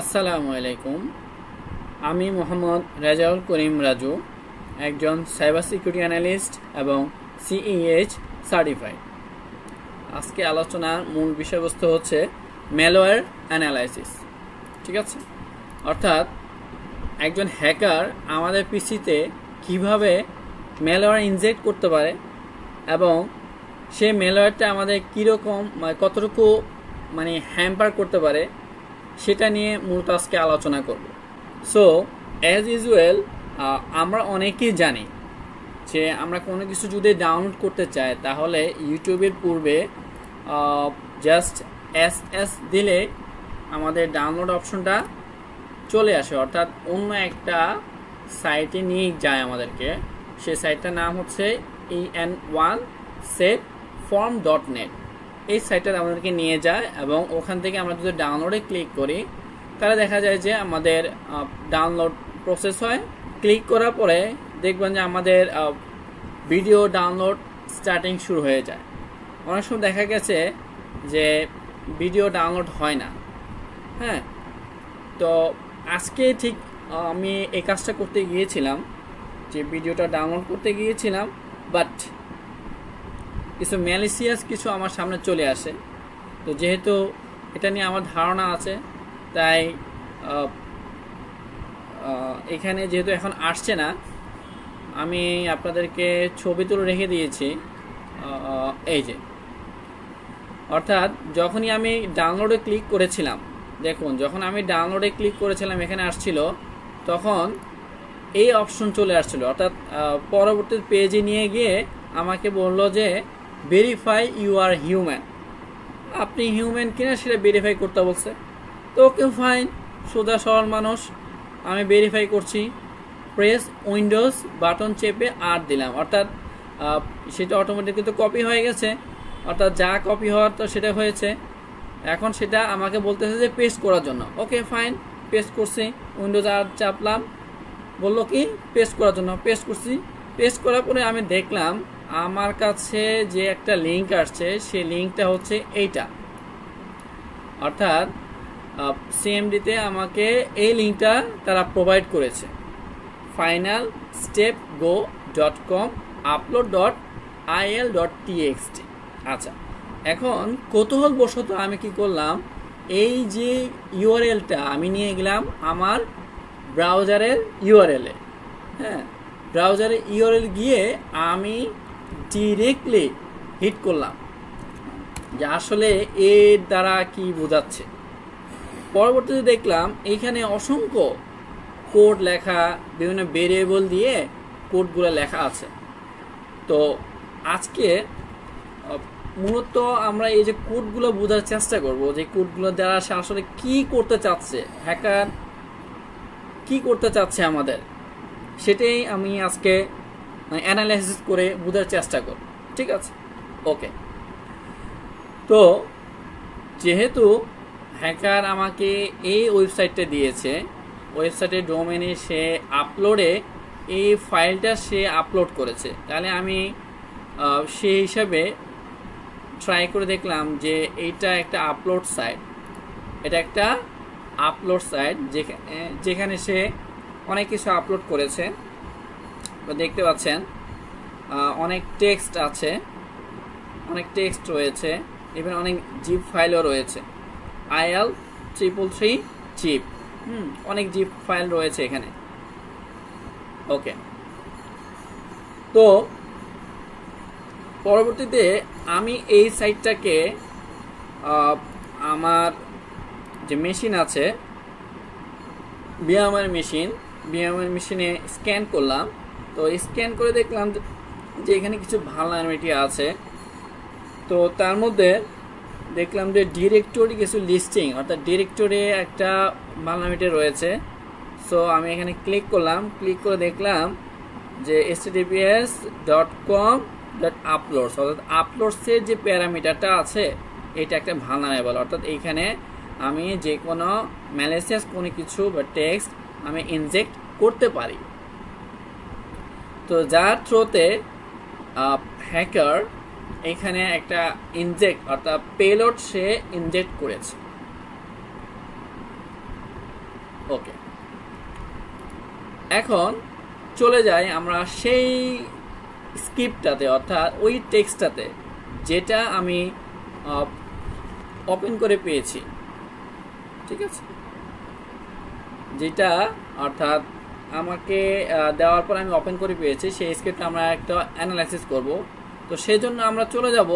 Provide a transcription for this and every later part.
আসসালামু আলাইকুম। আমি মোহাম্মদ রাজাউল করিম রাজু, একজন সাইবার সিকিউরিটি অ্যানালিস্ট এবং সিইএইচ সার্টিফাইড। আজকে আলোচনার মূল বিষয়বস্তু হচ্ছে ম্যালওয়্যার অ্যানালাইসিস। ঠিক আছে, অর্থাৎ একজন হ্যাকার আমাদের পিসিতে কিভাবে ম্যালওয়্যার ইনজেক্ট করতে পারে এবং সেই ম্যালওয়্যারটা আমাদের কীরকম কতটুকু হ্যাম্পার করতে পারে সেটা নিয়ে মূলত আজকে আলোচনা করব। সো অ্যাজ ইউজুয়াল আমরা অনেকেই জানি যে আমরা কোনো কিছু যদি ডাউনলোড করতে চাই তাহলে ইউটিউবের পূর্বে জাস্ট এস দিলে আমাদের ডাউনলোড অপশনটা চলে আসে, অর্থাৎ অন্য একটা সাইটে নিয়ে যায় আমাদেরকে। সেই সাইটটার নাম হচ্ছে en1setform.net। এই সাইটটা আমাদেরকে নিয়ে যায় এবং ওখান থেকে আমরা যদি ডাউনলোডে ক্লিক করি তাহলে দেখা যায় যে আমাদের ডাউনলোড প্রসেস হয়। ক্লিক করার পরে দেখবেন যে আমাদের ভিডিও ডাউনলোড স্টার্টিং শুরু হয়ে যায়। অনেক সময় দেখা গেছে যে ভিডিও ডাউনলোড হয় না। হ্যাঁ, তো আজকে ঠিক আমি এই কাজটা করতে গিয়েছিলাম, যে ভিডিওটা ডাউনলোড করতে গিয়েছিলাম, বাট কিছু ম্যালিসিয়াস কিছু আমার সামনে চলে আসে। তো যেহেতু এটা নিয়ে আমার ধারণা আছে তাই এখানে যেহেতু এখন আসছে না, আমি আপনাদেরকে ছবি তুলে রেখে দিয়েছি। এই যে, অর্থাৎ যখনই আমি ডাউনলোডে ক্লিক করেছিলাম, দেখুন যখন আমি ডাউনলোডে ক্লিক করেছিলাম এখানে আসছিল, তখন এই অপশন চলে আসছিল। অর্থাৎ পরবর্তী পেজে নিয়ে গিয়ে আমাকে বলল যে ভেরিফাই ইউ আর হিউম্যান, আপনি হিউম্যান কিনা সেটা ভেরিফাই করতে বলছে। তো ওকে ফাইন, সোজা সরল মানুষ, আমি ভেরিফাই করছি। প্রেস উইন্ডোজ বাটন চেপে আর দিলাম, অর্থাৎ সেটা অটোমেটিক কিন্তু কপি হয়ে গেছে। অর্থাৎ যা কপি হওয়ার তো সেটা হয়েছে, এখন সেটা আমাকে বলতেছে যে পেস্ট করার জন্য। ওকে ফাইন, পেস্ট করছি, উইন্ডোজ আর চাপলাম, বললো কি পেস্ট করার জন্য, পেস্ট করছি। পেস্ট করার পরে আমি দেখলাম আমার কাছে যে একটা লিঙ্ক আসছে, সেই লিঙ্কটা হচ্ছে এইটা। অর্থাৎ সিএমডিতে আমাকে এই লিঙ্কটা তারা প্রোভাইড করেছে, finalstepgo.com upload.il.txt। আচ্ছা, এখন কৌতূহলবশত আমি কি করলাম, এই যে ইউআরএলটা আমি নিয়ে গেলাম আমার ব্রাউজারের ইউআরএলে। হ্যাঁ, ব্রাউজারের ইউআরএল গিয়ে আমি ডিরেক্টলি হিট করলাম যে আসলে এর দ্বারা কি বোঝাচ্ছে। পরবর্তীতে দেখলাম এইখানে অসংখ্য কোড লেখা, বিভিন্ন ভেরিয়েবল দিয়ে কোডগুলো লেখা আছে। তো আজকে মূলত আমরা এই যে কোডগুলো বোঝার চেষ্টা করব, যে কোডগুলো দ্বারা সে আসলে কি করতে চাচ্ছে, হ্যাকার কি করতে চাচ্ছে আমাদের, সেটাই আমি আজকে অ্যানালাইসিস করে বোঝার চেষ্টা করব। ঠিক আছে, ওকে। তো যেহেতু হ্যাকার আমাকে এই ওয়েবসাইটটা দিয়েছে, ওয়েবসাইটের ডোমেনে সে আপলোডে এই ফাইলটা সে আপলোড করেছে, তাহলে আমি সেই হিসাবে ট্রাই করে দেখলাম যে এইটা একটা আপলোড সাইট। এটা একটা আপলোড সাইট যেখানে সে অনেক কিছু আপলোড করেছে। তো দেখতে পাচ্ছেন অনেক টেক্সট আছে, অনেক টেক্সট রয়েছে, ইভেন অনেক জিপ ফাইলও রয়েছে, IL333 জিপ, অনেক জিপ ফাইল রয়েছে এখানে। ওকে, তো পরবর্তীতে আমি এই সাইটটাকে আমার যে মেশিন আছে VMware মেশিনে স্ক্যান করলাম। তো স্ক্যান করে দেখলাম যে এখানে কিছু ভালনারেবিলিটি আছে। তো তার মধ্যে দেখলাম যে ডিরেক্টরি কিছু লিস্টিং, অর্থাৎ ডিরেক্টরি একটা ভালনারেবিলিটি রয়েছে। সো আমি এখানে ক্লিক করলাম, ক্লিক করে দেখলাম যে https.com.uploads, অর্থাৎ আপলোডসের যে প্যারামিটারটা আছে এটা একটা ভালনারেবল। অর্থাৎ এইখানে আমি যে কোনো ম্যালিসিয়াস কোনো কিছু বা টেক্সট আমি ইনজেক্ট করতে পারি। তো যার থ্রুতে হ্যাকার এখানে একটা ইনজেক্ট অর্থাৎ পেলোড সে ইনজেক্ট করেছে। ওকে, এখন চলে যাই আমরা সেই স্ক্রিপ্টটাতে, অর্থাৎ ওই টেক্সটটাতে যেটা আমি ওপেন করে পেয়েছি। ঠিক আছে, যেটা অর্থাৎ আমাকে দেওয়ার পর আমি ওপেন করে পেয়েছি, সেই স্ক্রিপ্টটা আমরা একটা অ্যানালাইসিস করব। তো সেই জন্য আমরা চলে যাব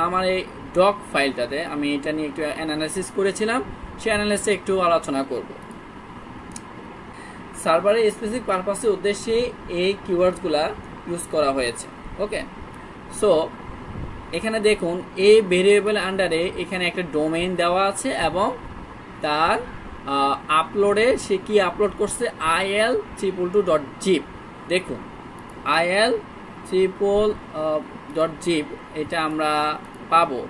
আমার এই ডক ফাইলটাতে। আমি এটা নিয়ে একটু অ্যানালাইসিস করেছিলাম, সেই অ্যানালাইসিসে একটু আলোচনা করব। সার্ভারের স্পেসিফিক পারপাসের উদ্দেশ্যে এই কিওয়ার্ডসগুলা ইউজ করা হয়েছে। ওকে, সো এখানে দেখুন এই ভেরিয়েবল আন্ডারে এখানে একটা ডোমেইন দেওয়া আছে এবং তার আপলোডে সে কি আপলোড করছে il:222.zip। দেখুন il:222.zip এটা আমরা পাবো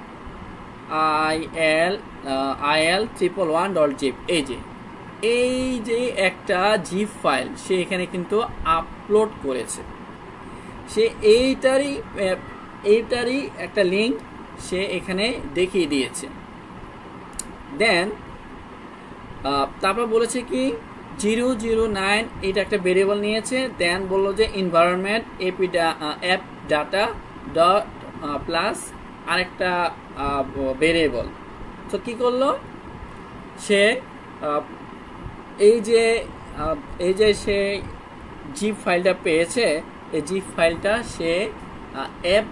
il:111.zip। এই যে একটা জিপ ফাইল সে এখানে কিন্তু আপলোড করেছে, সে এইটারই একটা লিঙ্ক সে এখানে দেখিয়ে দিয়েছে। দেন তারপর বলেছে কি 009 এটা একটা ভেরিয়েবল নিয়েছে। দেন বললো যে environment app data dot plus আরেকটা ভেরিয়েবল। তো কি করলো সে, এই যে সে জিপ ফাইলটা পেয়েছে, এই জিপ ফাইলটা সে অ্যাপ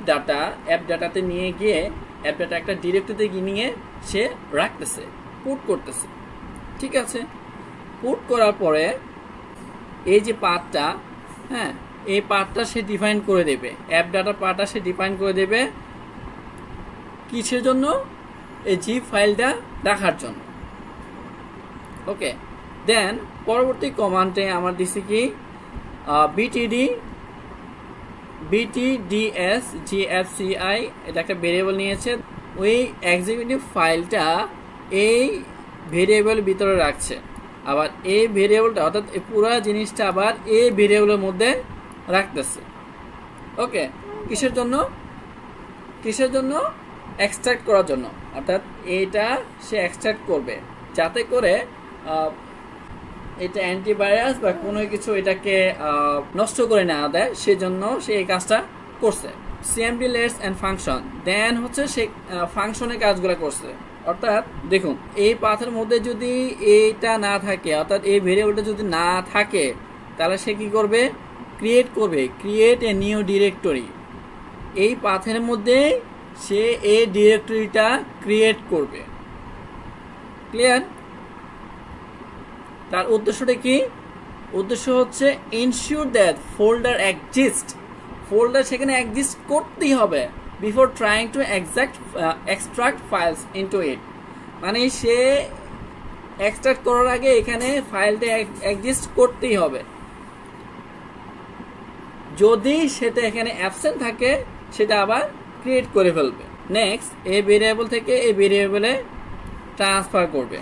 ডাটাতে নিয়ে গিয়ে অ্যাপ ডাটা একটা ডিরেক্টরিতে নিয়ে সে রাখতেছে, পুট করতেছে। ঠিক আছে, পুট করার পরে এই যে পাথটা, হ্যাঁ, এই পাথটা সে ডিফাইন করে দেবে, অ্যাপ ডাটা পাথটা সে ডিফাইন করে দেবে কিসের জন্য? এই জিপ ফাইলটা রাখার জন্য। ওকে, দেন পরবর্তী কমান্ডে আমার দিছি কি btdsgfci এটা একটা ভেরিয়েবল নিয়েছে, ওই এক্সিকিউটিভ ফাইলটা এই ভেরিয়েবল ভিতরে রাখছে। আবার এই ভেরিয়েবলটা অর্থাৎ এই পুরো জিনিসটা আবার এই ভেরিয়েবলের মধ্যে রাখতেছে। ওকে, কিসের জন্য? এক্সট্রাক্ট করার জন্য। অর্থাৎ এইটা সে এক্সট্রাক্ট করবে যাতে করে এটা অ্যান্টিভাইরাস বা কোনো কিছু এটাকে নষ্ট করে না দেয়, সেজন্য সে এই কাজটা করছে। cmd lets and function, দেন হচ্ছে সে ফাংশনের কাজগুলো করছে। অর্থাৎ দেখুন এই পাথের মধ্যে যদি এইটা না থাকে, অর্থাৎ এই ভেরিয়েবলটা যদি না থাকে, তাহলে সে কি করবে? Create a new directory. এই পাথের মধ্যে সে এই ডিরেক্টরিটা ক্রিয়েট করবে। ক্লিয়ার? তার উদ্দেশ্যটা কি? উদ্দেশ্য হচ্ছে ensure that folder exist, folder সেখানে এক্সিস্ট করতেই হবে before trying to extract files into ইট। মানে সে এক্সট্রাক্ট করার আগে এখানে ফাইলটা এক্সিস্ট করতেই হবে। যদি সেটা এখানে অ্যাবসেন্ট থাকে সেটা আবার ক্রিয়েট করে ফেলবে। নেক্সট এই ভেরিয়েবল থেকে এই ভেরিয়েবলে ট্রান্সফার করবে।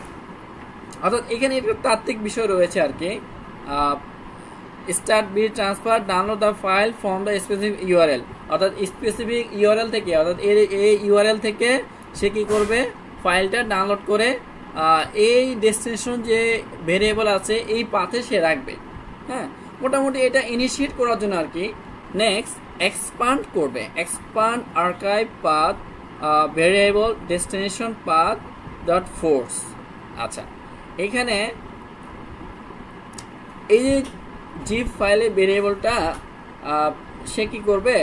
অর্থাৎ এখানে একটা তাত্ত্বিক বিষয় রয়েছে আর কি। Start B transfer download the file from the specific URL, অর্থাৎ স্পেসিফিক ইউআরএল থেকে, অর্থাৎ এই ইউআরএল থেকে সে কি করবে? ফাইলটা ডাউনলোড করে এই ডেস্টিনেশন যে ভেরিয়েবল আছে এই পাথে সে রাখবে। হ্যাঁ, মোটামুটি এটা ইনিশিয়েট করার জন্য আর কি। নেক্সট এক্সপান্ড করবে, expand archive path variable destination path dot force. আচ্ছা, এখানে এই যে জিপ ফাইলে ভেরিয়েবলটা সে কি করবে?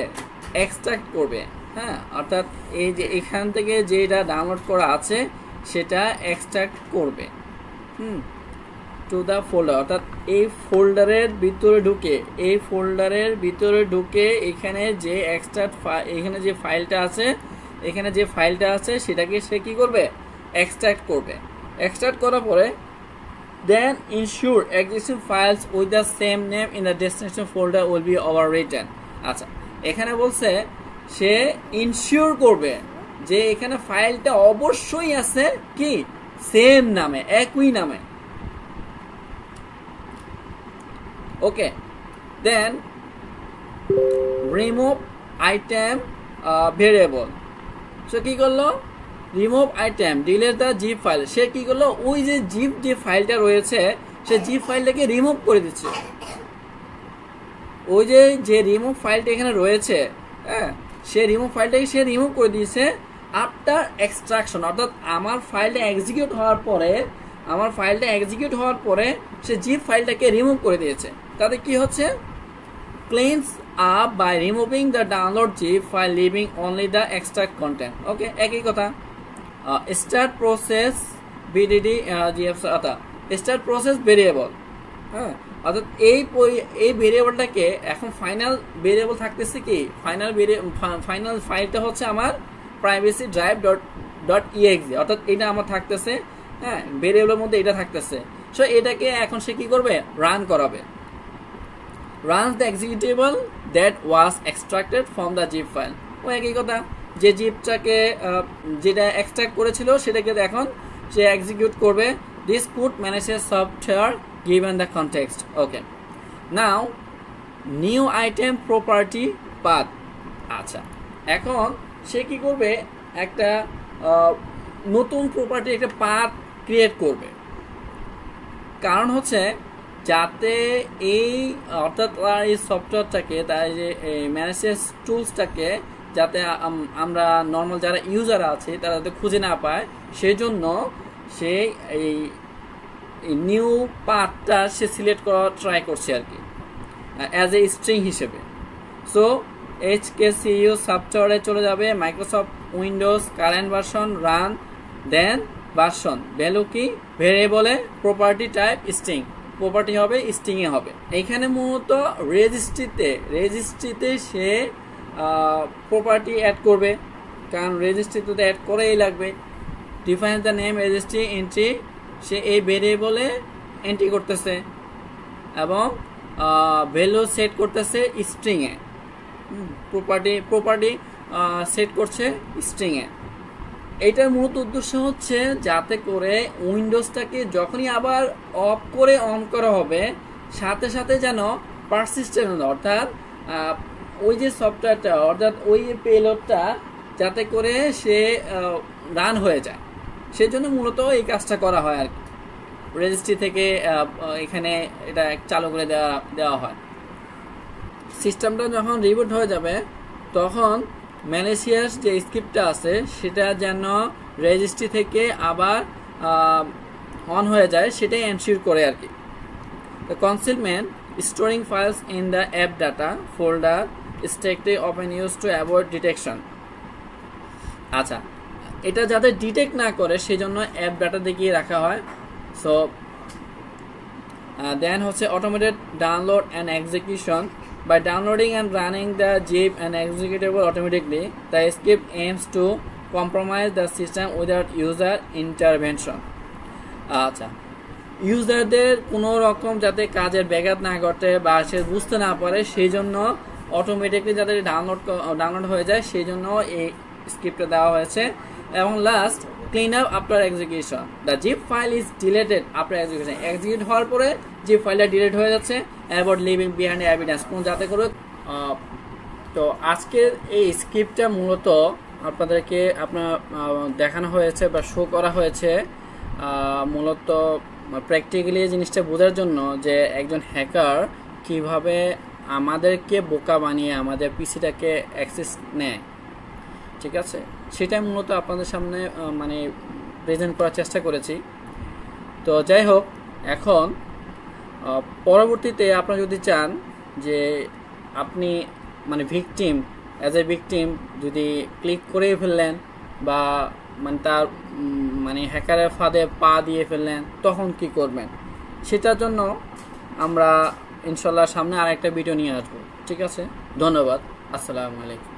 এক্সট্রাক্ট করবে। হ্যাঁ, অর্থাৎ এই যে এখান থেকে যেটা ডাউনলোড করা আছে সেটা এক্সট্রাক্ট করবে টু দ্য ফোল্ডার। অর্থাৎ এই ফোল্ডারের ভিতরে ঢুকে এখানে যে এখানে যে ফাইলটা আছে সেটাকে সে কি করবে? এক্সট্রাক্ট করবে। এক্সট্রাক্ট করার পরে then ensure existing files with the same name in the destination folder will be overwritten। আচ্ছা, এখানে বলছে সে ইনশিওর করবে যে এখানে ফাইলটা অবশ্যই আছে কি সেম নামে, একই নামে। Okay, then remove item variable. সে কি করলো? Remove item delete the zip file. সে কি করলো? ওই যে জিপ যে ফাইলটা রয়েছে সে জিপ ফাইলটাকে রিমুভ করে দিচ্ছে। ওই যে রিমুভ ফাইলটা এখানে রয়েছে, হ্যাঁ, সে রিমুভ ফাইলটাকে সে রিমুভ করে দিয়েছে আফটার এক্সট্রাকশন, অর্থাৎ আমার ফাইলটা এক্সিকিউট হওয়ার পরে সে জিপ ফাইলটাকে রিমুভ করে দিয়েছে। তাতে কি হচ্ছে, cleans up by removing the download zip file leaving only the extract content. Okay, একই কথা। স্টার্ট প্রসেস বিডিডি জিএফ, অর্থাৎ স্টার্ট প্রসেস ভেরিয়েবল, হ্যাঁ, অর্থাৎ এই ভেরিয়েবলটাকে এখন ফাইনাল ভেরিয়েবল থাকতেছে কি, ফাইনাল ফাইলটা হচ্ছে আমার প্রাইভেসি ড্রাইভ ডট ইএক্সি, অর্থাৎ এটা আমার থাকতেছে, হ্যাঁ, ভেরিয়েবলের মধ্যে এটা থাকতেছে। সো এটাকে এখন সে কি করবে, রান করাবে। Run the executable that was extracted from the zip file. ও একই কথা, যে জিপটাকে যেটা এক্সট্রাক্ট করেছিল সেটাকে এখন সে এক্সিকিউট করবে। This could manages software given the context. Okay, now new item property path। আচ্ছা, এখন সে কি করবে, একটা নতুন প্রপার্টি, একটা পাথ ক্রিয়েট করবে। কারণ হচ্ছে যাতে এই অর্থাৎ এই সফটওয়্যারটাকে, তার যে ম্যানেজেস টুলসটাকে যাতে আমরা নর্মাল যারা ইউজার আছে তারা যাতে খুঁজে না পায়, সেজন্য সে এই নিউ পাথটা সে সিলেক্ট করার ট্রাই করছে আর কি, অ্যাজ এ স্ট্রিং হিসেবে। সো HKCU সফটওয়্যারে চলে যাবে, Microsoft Windows current version, run, then version, value key, ভেরিয়েবলে, প্রপার্টি টাইপ স্ট্রিং, প্রপার্টি হবে স্ট্রিংয়ে হবে। এইখানে মূলত রেজিস্ট্রিতে সে প্রপার্টি অ্যাড করবে, কারণ রেজিস্ট্রিতে অ্যাড করেই লাগবে। Define the name registry entry, সে এই ভেরিয়েবলে এন্ট্রি করতেছে এবং ভ্যালু সেট করতেছে স্ট্রিংয়ে, প্রপার্টি সেট করছে স্ট্রিংয়ে। এইটার মূলত উদ্দেশ্য হচ্ছে যাতে করে উইন্ডোজটাকে যখনই আবার অফ করে অন করা হবে সাথে সাথে যেন পারসিস্টেন্ট, অর্থাৎ ওই যে সফটওয়্যারটা, অর্থাৎ ওই পেলোডটা যাতে করে সে রান হয়ে যায়, সেজন্য মূলত এই কাজটা করা হয় আর কি। রেজিস্ট্রি থেকে এখানে এটা চালু করে দেওয়া হয়। সিস্টেমটা যখন রিবুট হয়ে যাবে তখন ম্যালেসিয়াস যে স্ক্রিপ্টটা আছে সেটা যেন রেজিস্ট্রি থেকে আবার অন হয়ে যায় সেটাই এনশিওর করে আর কি। The concealment storing files in the app data folder strictly open use to avoid detection. আচ্ছা, এটা যাতে ডিটেক্ট না করে সেজন্য অ্যাপ ডাটা দেখিয়ে রাখা হয়। সো দেন হচ্ছে automated download and execution. By downloading and running the zip and executable automatically, the script aims to compromise the system without user intervention. আচ্ছা, ইউজারদের কোনো রকম যাতে কাজের ব্যাঘাত না ঘটে বা সে বুঝতে না পারে সেই জন্য অটোমেটিকলি যাতে ডাউনলোড হয়ে যায় সেই জন্য এই স্ক্রিপ্টটা দেওয়া হয়েছে। এবং last, clean up after execution. The zip file is deleted after execution. Execute হওয়ার পরে জিপ ফাইলটা ডিলেট হয়ে যাচ্ছে। অ্যাবাউট লিভিং বিহাইন্ড এভিডেন্স, কোন যাতে করে। তো আজকের এই স্ক্রিপ্টটা মূলত আপনাদেরকে দেখানো হয়েছে বা শো করা হয়েছে মূলত প্র্যাকটিক্যালি এই জিনিসটা বোঝার জন্য যে একজন হ্যাকার কিভাবে আমাদেরকে বোকা বানিয়ে আমাদের পিসিটাকে অ্যাক্সেস নেয়, ঠিক আছে, সেটাই মূলত আপনাদের সামনে মানে প্রেজেন্ট করার চেষ্টা করেছি। তো যাই হোক, এখন পরবর্তীতে আপনারা যদি চান যে আপনি মানে ভিকটিম, অ্যাজ এ ভিকটিম যদি ক্লিক করে ফেললেন বা মানে তার মানে হ্যাকারের ফাঁদে পা দিয়ে ফেললেন তখন কি করবেন, সেটার জন্য আমরা ইনশাল্লাহ সামনে আরেকটা ভিডিও নিয়ে আসবো। ঠিক আছে, ধন্যবাদ, আসসালামু আলাইকুম।